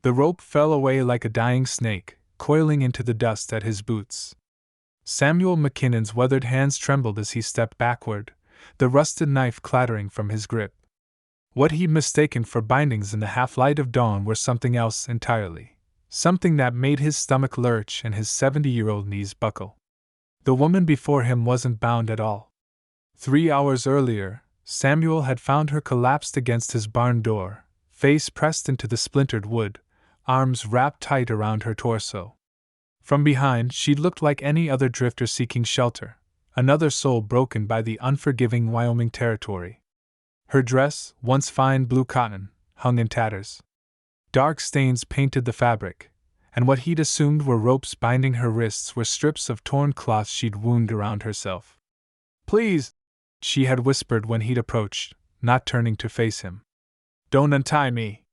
The rope fell away like a dying snake, coiling into the dust at his boots. Samuel McKinnon's weathered hands trembled as he stepped backward, the rusted knife clattering from his grip. What he'd mistaken for bindings in the half-light of dawn were something else entirely, something that made his stomach lurch and his 70-year-old knees buckle. The woman before him wasn't bound at all. 3 hours earlier, Samuel had found her collapsed against his barn door, face pressed into the splintered wood, arms wrapped tight around her torso. From behind, she looked like any other drifter seeking shelter, another soul broken by the unforgiving Wyoming territory. Her dress, once fine blue cotton, hung in tatters. Dark stains painted the fabric, and what he'd assumed were ropes binding her wrists were strips of torn cloth she'd wound around herself. "Please," she had whispered when he'd approached, not turning to face him. "Don't untie me."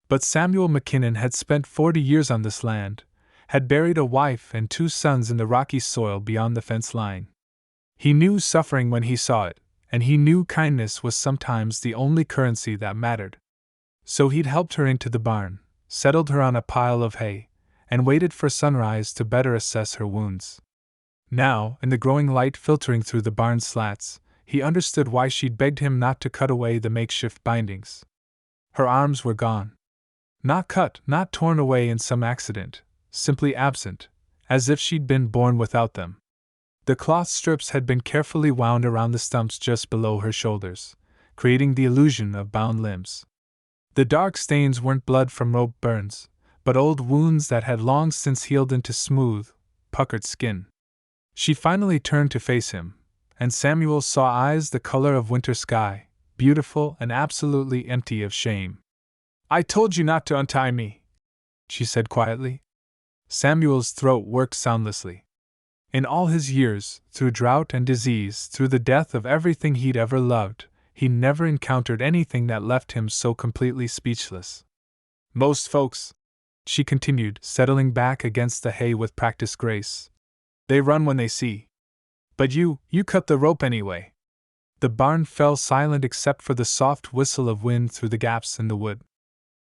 But Samuel McKinnon had spent 40 years on this land, had buried a wife and 2 sons in the rocky soil beyond the fence line. He knew suffering when he saw it, and he knew kindness was sometimes the only currency that mattered. So he'd helped her into the barn, settled her on a pile of hay, and waited for sunrise to better assess her wounds. Now, in the growing light filtering through the barn slats, he understood why she'd begged him not to cut away the makeshift bindings. Her arms were gone. Not cut, not torn away in some accident, simply absent, as if she'd been born without them. The cloth strips had been carefully wound around the stumps just below her shoulders, creating the illusion of bound limbs. The dark stains weren't blood from rope burns, but old wounds that had long since healed into smooth, puckered skin. She finally turned to face him, and Samuel saw eyes the color of winter sky, beautiful and absolutely empty of shame. "I told you not to untie me," she said quietly. Samuel's throat worked soundlessly. In all his years, through drought and disease, through the death of everything he'd ever loved, he never encountered anything that left him so completely speechless. "Most folks," she continued, settling back against the hay with practiced grace, "they run when they see. But you cut the rope anyway." The barn fell silent except for the soft whistle of wind through the gaps in the wood.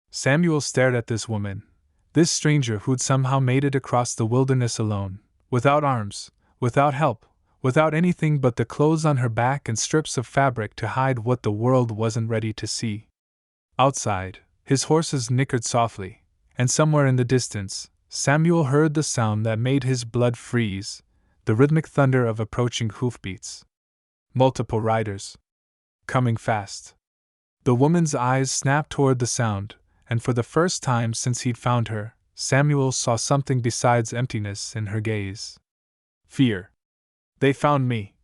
Samuel stared at this woman, this stranger who'd somehow made it across the wilderness alone, without arms, without help, without anything but the clothes on her back and strips of fabric to hide what the world wasn't ready to see. Outside, his horses nickered softly, and somewhere in the distance, Samuel heard the sound that made his blood freeze, the rhythmic thunder of approaching hoofbeats. Multiple riders. Coming fast. The woman's eyes snapped toward the sound, and for the first time since he'd found her, Samuel saw something besides emptiness in her gaze. Fear. "They found me,"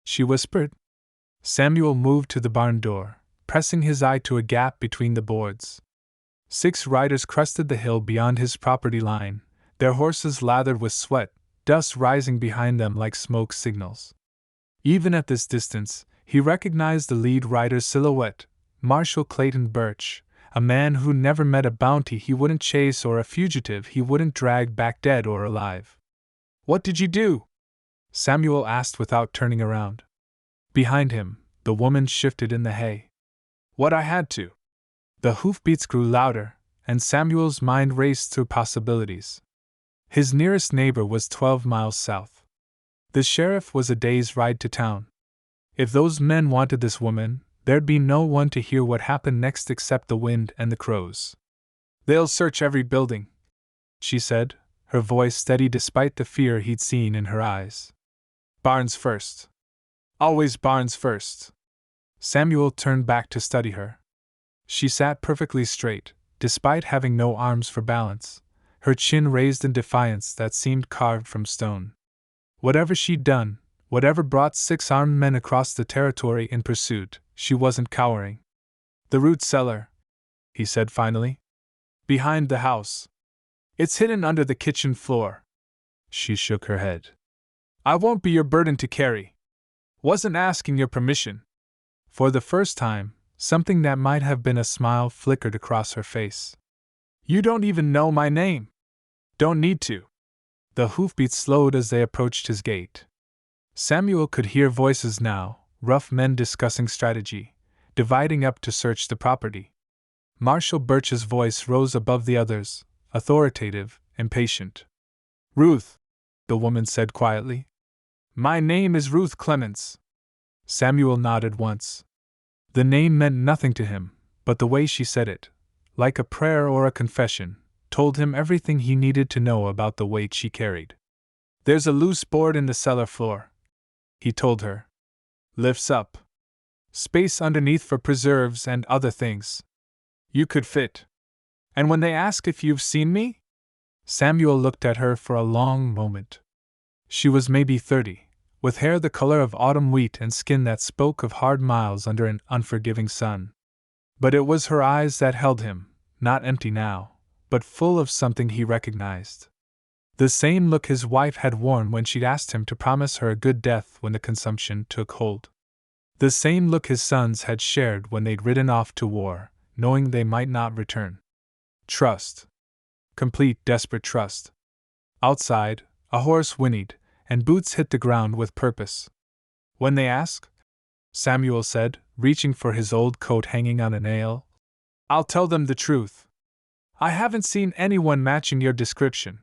she whispered. Samuel moved to the barn door, pressing his eye to a gap between the boards. 6 riders crested the hill beyond his property line, their horses lathered with sweat, dust rising behind them like smoke signals. Even at this distance, he recognized the lead rider's silhouette, Marshal Clayton Birch, a man who never met a bounty he wouldn't chase or a fugitive he wouldn't drag back dead or alive. "What did you do?" Samuel asked without turning around. Behind him, the woman shifted in the hay. "What I had to." The hoofbeats grew louder, and Samuel's mind raced through possibilities. His nearest neighbor was 12 miles south. The sheriff was a day's ride to town. If those men wanted this woman, there'd be no one to hear what happened next except the wind and the crows. "They'll search every building," she said, her voice steady despite the fear he'd seen in her eyes. "Barns first. Always barns first." Samuel turned back to study her. She sat perfectly straight, despite having no arms for balance, her chin raised in defiance that seemed carved from stone. Whatever she'd done, whatever brought 6 armed men across the territory in pursuit, she wasn't cowering. "The root cellar," he said finally. "Behind the house. It's hidden under the kitchen floor." She shook her head. "I won't be your burden to carry. Wasn't asking your permission." For the first time, something that might have been a smile flickered across her face. "You don't even know my name." "Don't need to." The hoofbeats slowed as they approached his gate. Samuel could hear voices now, rough men discussing strategy, dividing up to search the property. Marshal Birch's voice rose above the others, authoritative, impatient. Ruth, the woman said quietly. My name is Ruth Clements. Samuel nodded once. The name meant nothing to him, but the way she said it, like a prayer or a confession, told him everything he needed to know about the weight she carried. There's a loose board in the cellar floor, he told her. Lifts up. Space underneath for preserves and other things. You could fit. And when they ask if you've seen me? Samuel looked at her for a long moment. She was maybe 30, with hair the color of autumn wheat and skin that spoke of hard miles under an unforgiving sun. But it was her eyes that held him, not empty now, but full of something he recognized. The same look his wife had worn when she'd asked him to promise her a good death when the consumption took hold. The same look his sons had shared when they'd ridden off to war, knowing they might not return. Trust. Complete, desperate trust. Outside, a horse whinnied, and boots hit the ground with purpose. When they ask, Samuel said, reaching for his old coat hanging on a nail, I'll tell them the truth. I haven't seen anyone matching your description.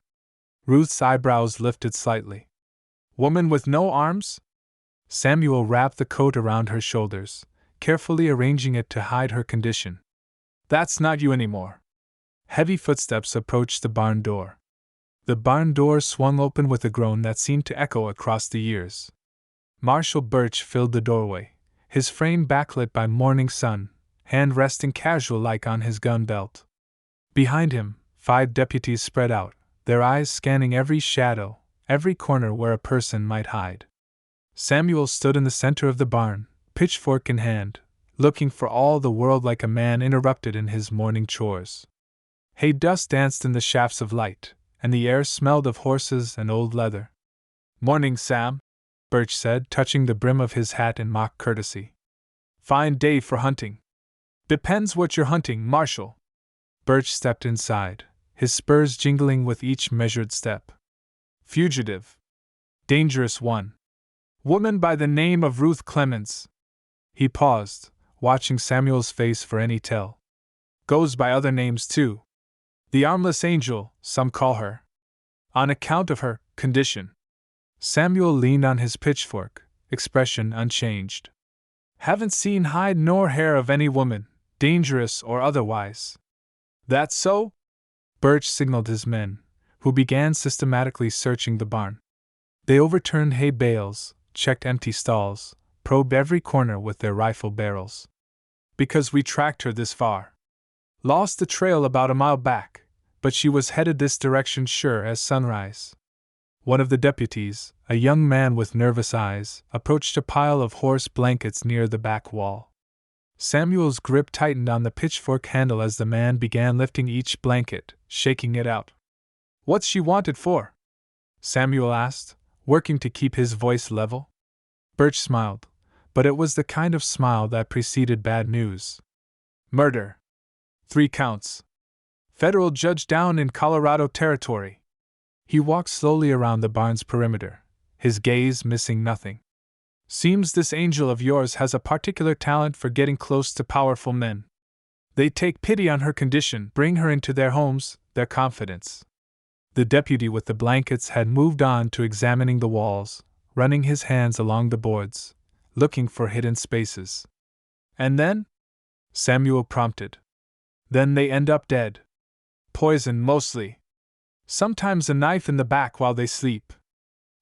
Ruth's eyebrows lifted slightly. Woman with no arms? Samuel wrapped the coat around her shoulders, carefully arranging it to hide her condition. That's not you anymore. Heavy footsteps approached the barn door. The barn door swung open with a groan that seemed to echo across the years. Marshal Birch filled the doorway, his frame backlit by morning sun, hand resting casual-like on his gun belt. Behind him, 5 deputies spread out, their eyes scanning every shadow, every corner where a person might hide. Samuel stood in the center of the barn, pitchfork in hand, looking for all the world like a man interrupted in his morning chores. Hay dust danced in the shafts of light, and the air smelled of horses and old leather. Morning, Sam, Birch said, touching the brim of his hat in mock courtesy. Fine day for hunting. Depends what you're hunting, Marshal. Birch stepped inside, his spurs jingling with each measured step. Fugitive. Dangerous one. Woman by the name of Ruth Clements. He paused, watching Samuel's face for any tell. Goes by other names too. The armless angel, some call her. On account of her condition. Samuel leaned on his pitchfork, expression unchanged. Haven't seen hide nor hair of any woman, dangerous or otherwise. That so? Birch signaled his men, who began systematically searching the barn. They overturned hay bales, checked empty stalls, probed every corner with their rifle barrels. Because we tracked her this far. Lost the trail about a mile back, but she was headed this direction sure as sunrise. One of the deputies, a young man with nervous eyes, approached a pile of horse blankets near the back wall. Samuel's grip tightened on the pitchfork handle as the man began lifting each blanket, shaking it out. What's she wanted for? Samuel asked, working to keep his voice level. Birch smiled, but it was the kind of smile that preceded bad news. Murder. 3 counts. Federal judge down in Colorado territory. He walked slowly around the barn's perimeter, his gaze missing nothing. Seems this angel of yours has a particular talent for getting close to powerful men. They take pity on her condition, bring her into their homes, their confidence. The deputy with the blankets had moved on to examining the walls, running his hands along the boards, looking for hidden spaces. And then? Samuel prompted. Then they end up dead. Poison mostly. Sometimes a knife in the back while they sleep.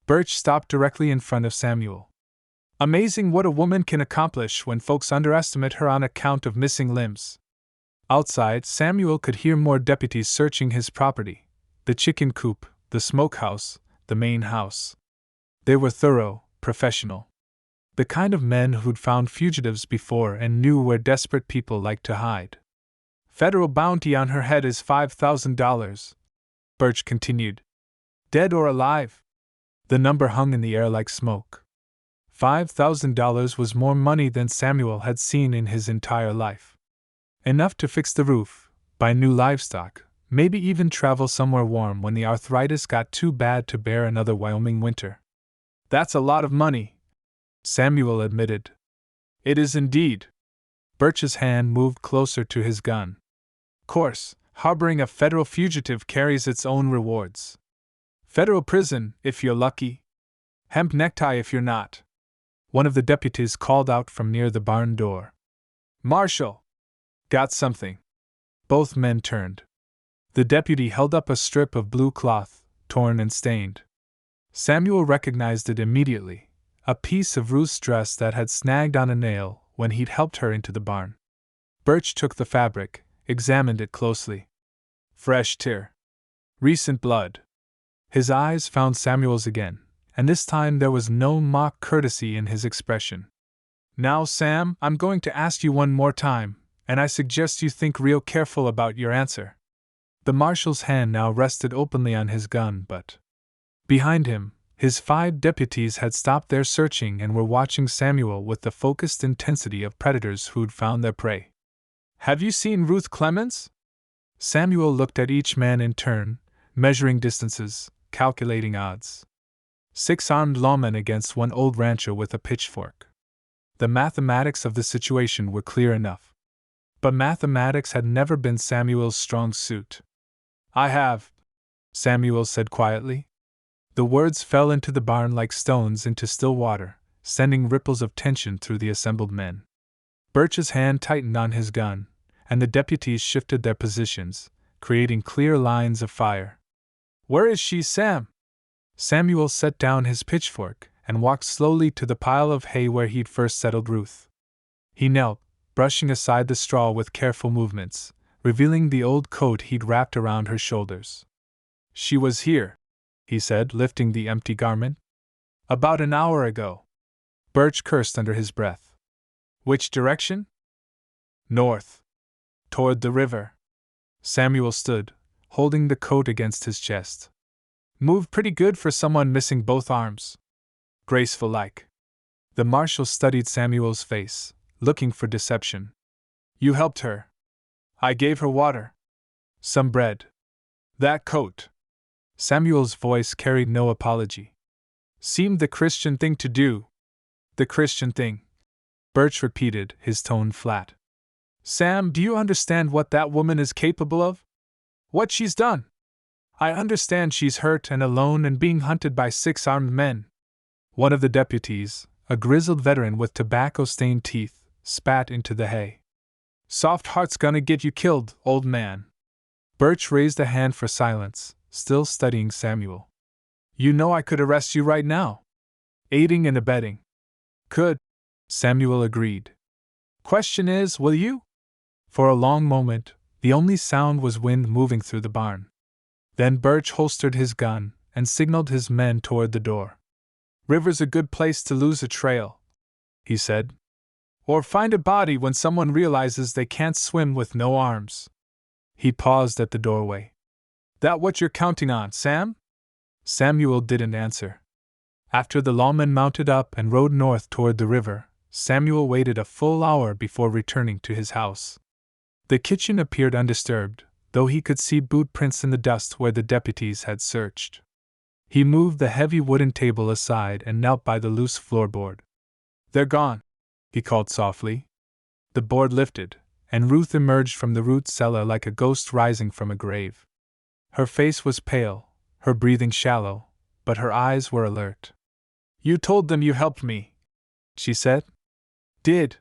Birch stopped directly in front of Samuel. Amazing what a woman can accomplish when folks underestimate her on account of missing limbs. Outside, Samuel could hear more deputies searching his property. The chicken coop, the smokehouse, the main house. They were thorough, professional. The kind of men who'd found fugitives before and knew where desperate people liked to hide. Federal bounty on her head is $5,000, Birch continued. Dead or alive? The number hung in the air like smoke. $5,000 was more money than Samuel had seen in his entire life. Enough to fix the roof, buy new livestock, maybe even travel somewhere warm when the arthritis got too bad to bear another Wyoming winter. That's a lot of money, Samuel admitted. It is indeed. Birch's hand moved closer to his gun. course, harboring a federal fugitive carries its own rewards. Federal prison, if you're lucky. Hemp necktie if you're not. One of the deputies called out from near the barn door. Marshal! Got something. Both men turned. The deputy held up a strip of blue cloth, torn and stained. Samuel recognized it immediately, a piece of Ruth's dress that had snagged on a nail when he'd helped her into the barn. Birch took the fabric, examined it closely. Fresh tear. Recent blood. His eyes found Samuel's again, and this time there was no mock courtesy in his expression. Now, Sam, I'm going to ask you one more time, and I suggest you think real careful about your answer. The marshal's hand now rested openly on his gun, but behind him, his 5 deputies had stopped their searching and were watching Samuel with the focused intensity of predators who'd found their prey. Have you seen Ruth Clemens? Samuel looked at each man in turn, measuring distances, calculating odds. 6 armed lawmen against 1 old rancher with a pitchfork. The mathematics of the situation were clear enough. But mathematics had never been Samuel's strong suit. I have, Samuel said quietly. The words fell into the barn like stones into still water, sending ripples of tension through the assembled men. Birch's hand tightened on his gun, and the deputies shifted their positions, creating clear lines of fire. Where is she, Sam? Samuel set down his pitchfork and walked slowly to the pile of hay where he'd first settled Ruth. He knelt, brushing aside the straw with careful movements, revealing the old coat he'd wrapped around her shoulders. She was here, he said, lifting the empty garment. About an hour ago. Birch cursed under his breath. Which direction? North. Toward the river. Samuel stood, holding the coat against his chest. Moved pretty good for someone missing both arms. Graceful like. The marshal studied Samuel's face, looking for deception. You helped her. I gave her water. Some bread. That coat. Samuel's voice carried no apology. Seemed the Christian thing to do. The Christian thing. Birch repeated, his tone flat. Sam, do you understand what that woman is capable of? What she's done? I understand she's hurt and alone and being hunted by 6 armed men. One of the deputies, a grizzled veteran with tobacco-stained teeth, spat into the hay. Soft heart's gonna get you killed, old man. Birch raised a hand for silence, still studying Samuel. You know I could arrest you right now. Aiding and abetting. Could, Samuel agreed. Question is, will you? For a long moment, the only sound was wind moving through the barn. Then Birch holstered his gun and signaled his men toward the door. River's a good place to lose a trail, he said. Or find a body when someone realizes they can't swim with no arms. He paused at the doorway. That what you're counting on, Sam? Samuel didn't answer. After the lawman mounted up and rode north toward the river, Samuel waited a full hour before returning to his house. The kitchen appeared undisturbed, though he could see boot prints in the dust where the deputies had searched. He moved the heavy wooden table aside and knelt by the loose floorboard. They're gone, he called softly. The board lifted, and Ruth emerged from the root cellar like a ghost rising from a grave. Her face was pale, her breathing shallow, but her eyes were alert. You told them you helped me, she said. Did.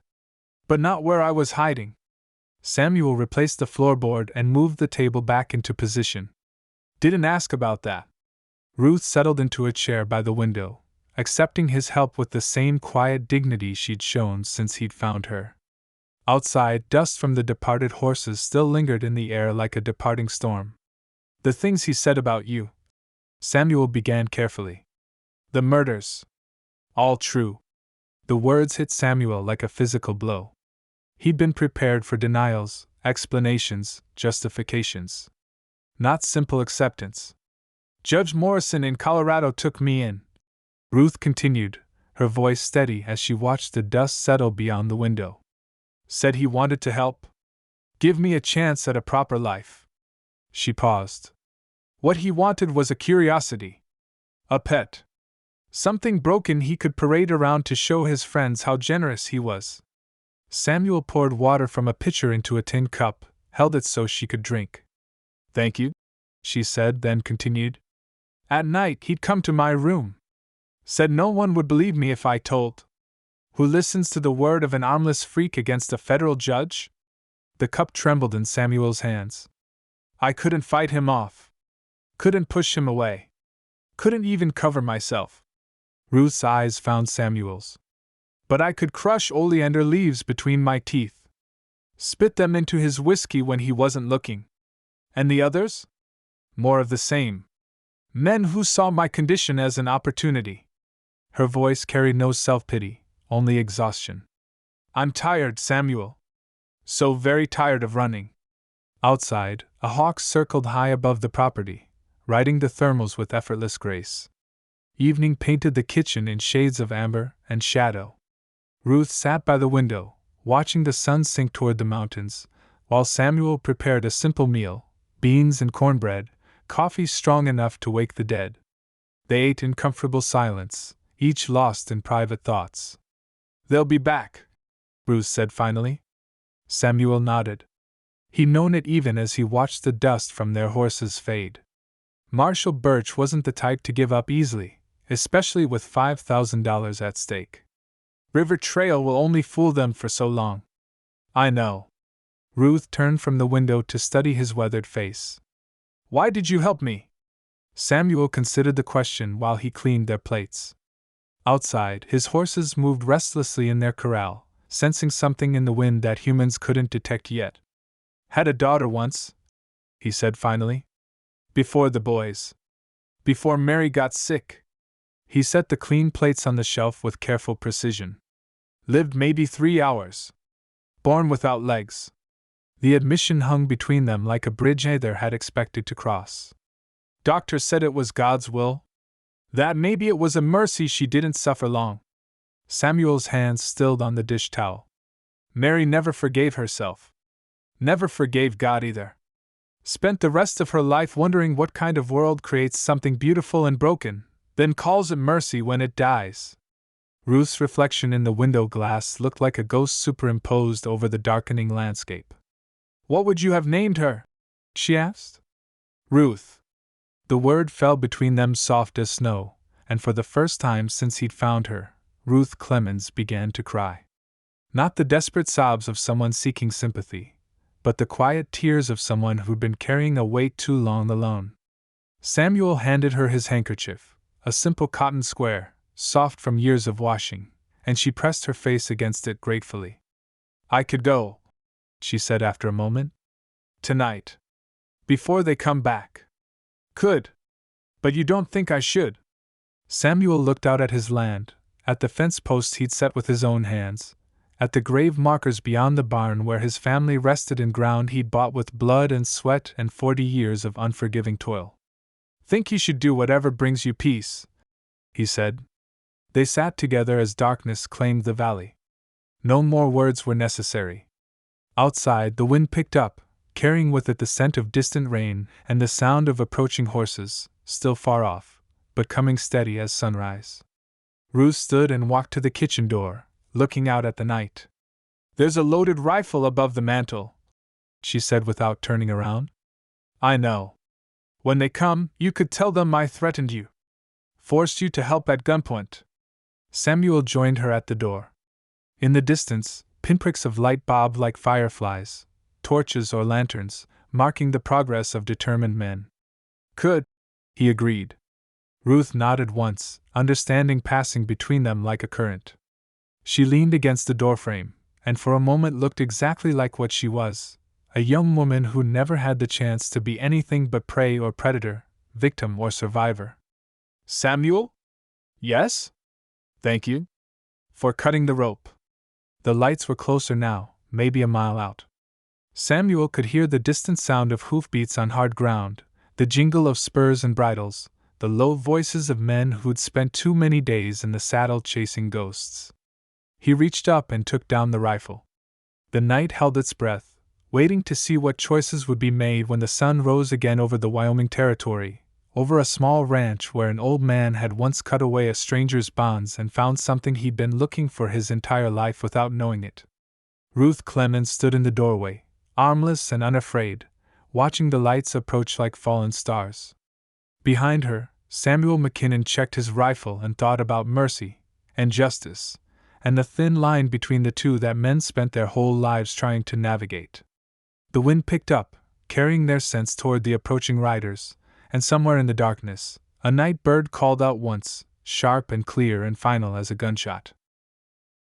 But not where I was hiding. Samuel replaced the floorboard and moved the table back into position. Didn't ask about that. Ruth settled into a chair by the window, accepting his help with the same quiet dignity she'd shown since he'd found her. Outside, dust from the departed horses still lingered in the air like a departing storm. The things he said about you, Samuel began carefully. The murders. All true. The words hit Samuel like a physical blow. He'd been prepared for denials, explanations, justifications. Not simple acceptance. Judge Morrison in Colorado took me in, Ruth continued, her voice steady as she watched the dust settle beyond the window. Said he wanted to help. Give me a chance at a proper life. She paused. What he wanted was a curiosity. A pet. Something broken he could parade around to show his friends how generous he was. Samuel poured water from a pitcher into a tin cup, held it so she could drink. "Thank you," she said, then continued. "At night he'd come to my room. Said no one would believe me if I told. Who listens to the word of an armless freak against a federal judge?" The cup trembled in Samuel's hands. "I couldn't fight him off. Couldn't push him away. Couldn't even cover myself." Ruth's eyes found Samuel's. "But I could crush oleander leaves between my teeth. Spit them into his whiskey when he wasn't looking. And the others? More of the same. Men who saw my condition as an opportunity." Her voice carried no self-pity, only exhaustion. "I'm tired, Samuel. So very tired of running." Outside, a hawk circled high above the property, riding the thermals with effortless grace. Evening painted the kitchen in shades of amber and shadow. Ruth sat by the window, watching the sun sink toward the mountains, while Samuel prepared a simple meal: beans and cornbread, coffee strong enough to wake the dead. They ate in comfortable silence, each lost in private thoughts. "They'll be back," Ruth said finally. Samuel nodded. He'd known it even as he watched the dust from their horses fade. Marshall Birch wasn't the type to give up easily, especially with $5,000 at stake. "River Trail will only fool them for so long." "I know." Ruth turned from the window to study his weathered face. "Why did you help me?" Samuel considered the question while he cleaned their plates. Outside, his horses moved restlessly in their corral, sensing something in the wind that humans couldn't detect yet. "Had a daughter once," he said finally. "Before the boys. Before Mary got sick." He set the clean plates on the shelf with careful precision. "Lived maybe 3 hours. Born without legs." The admission hung between them like a bridge neither had expected to cross. "Doctor said it was God's will. That maybe it was a mercy she didn't suffer long." Samuel's hands stilled on the dish towel. "Mary never forgave herself. Never forgave God either. Spent the rest of her life wondering what kind of world creates something beautiful and broken, then calls it mercy when it dies." Ruth's reflection in the window glass looked like a ghost superimposed over the darkening landscape. "What would you have named her?" she asked. "Ruth." The word fell between them soft as snow, and for the first time since he'd found her, Ruth Clemens began to cry. Not the desperate sobs of someone seeking sympathy, but the quiet tears of someone who'd been carrying a weight too long alone. Samuel handed her his handkerchief, a simple cotton square, soft from years of washing, and she pressed her face against it gratefully. "I could go," she said after a moment. "Tonight. Before they come back." "Could. But you don't think I should?" Samuel looked out at his land, at the fence posts he'd set with his own hands, at the grave markers beyond the barn where his family rested in ground he'd bought with blood and sweat and 40 years of unforgiving toil. "Think you should do whatever brings you peace," he said. They sat together as darkness claimed the valley. No more words were necessary. Outside, the wind picked up, carrying with it the scent of distant rain and the sound of approaching horses, still far off, but coming steady as sunrise. Ruth stood and walked to the kitchen door, looking out at the night. "There's a loaded rifle above the mantel," she said without turning around. "I know. When they come, you could tell them I threatened you. Forced you to help at gunpoint." Samuel joined her at the door. In the distance, pinpricks of light bobbed like fireflies, torches or lanterns, marking the progress of determined men. "Could," he agreed. Ruth nodded once, understanding passing between them like a current. She leaned against the doorframe, and for a moment looked exactly like what she was, a young woman who never had the chance to be anything but prey or predator, victim or survivor. "Samuel?" "Yes?" "Thank you for cutting the rope." The lights were closer now, maybe a mile out. Samuel could hear the distant sound of hoofbeats on hard ground, the jingle of spurs and bridles, the low voices of men who'd spent too many days in the saddle chasing ghosts. He reached up and took down the rifle. The night held its breath, waiting to see what choices would be made when the sun rose again over the Wyoming Territory, over a small ranch where an old man had once cut away a stranger's bonds and found something he'd been looking for his entire life without knowing it. Ruth Clemens stood in the doorway, armless and unafraid, watching the lights approach like fallen stars. Behind her, Samuel McKinnon checked his rifle and thought about mercy and justice, and the thin line between the two that men spent their whole lives trying to navigate. The wind picked up, carrying their scents toward the approaching riders, and somewhere in the darkness, a night bird called out once, sharp and clear and final as a gunshot.